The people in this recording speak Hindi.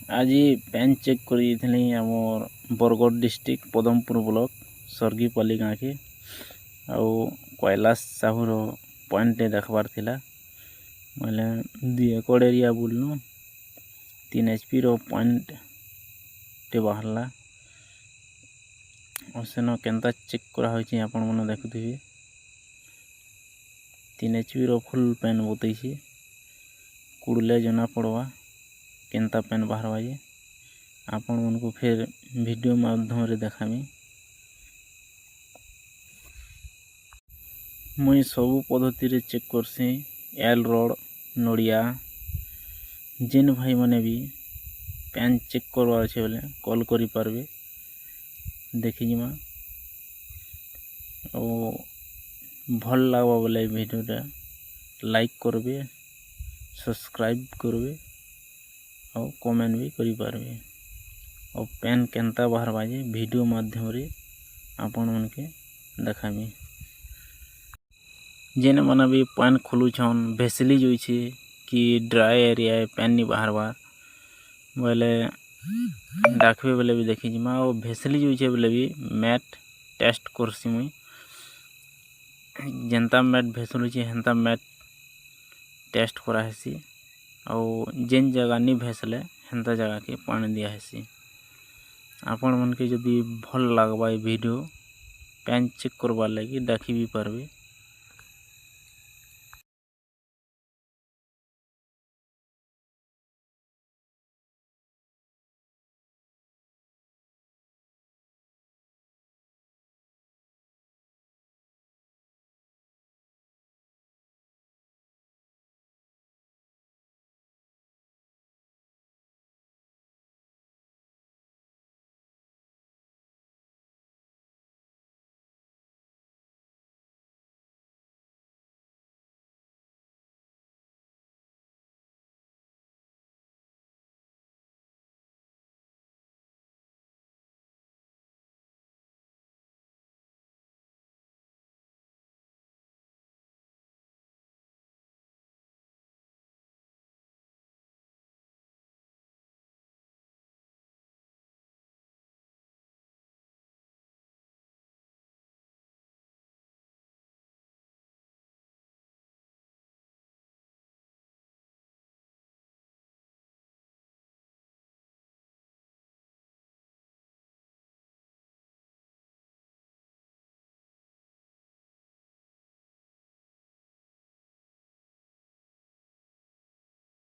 आज पैन चेक कर आमर बरगढ़ डिस्ट्रिक्ट पदमपुर ब्लॉक सर्गीपल्ली गाँ के कैलाश साहूर पॉइंट देखबार थिला मैंने 2 एकड़ एरिया बुलनु 3 HP रो पॉइंट टे बाहरला और सेन केनता चेक करा होची आपण मन देखुथिबे 3 HP रो फुल पेन बतैछि कुड़ले जना पड़वा केनता पेन बाहरवा जे आपण मन को फिर वीडियो माध्यम रे देखामी। मुई सबु पद्धति रे चेक करसी एल रोड नड़िया जेन भाई माने भी पेन चेक करवा अच्छे बोले कॉल करि पारबे देखि जिमा और भल लागबा बोले वीडियोटा लाइक करबे सब्सक्राइब करबे और कमेंट भी करि पारबे और पेन केनता बाहर बाजे वीडियो माध्यम रे आपण मन के देखामी। जेने माने भी पेन खोलुछन भेसली जोइछे कि ड्राई एरिया पेन नि बाहरबार बोले डाकबे बोले भी देखि जिमा और भेसली जोइछे बोले भी मैट टेस्ट करसी मुई जेनता मैट भेसलुछे हेनता मैट टेस्ट करा हेसी और जेन जगह नि भेसले हेनता जगह के पानी दिया हेसी। आपण मन के जदी भल लागबा वीडियो पेन चेक करबार लगी देखि भी पारबे।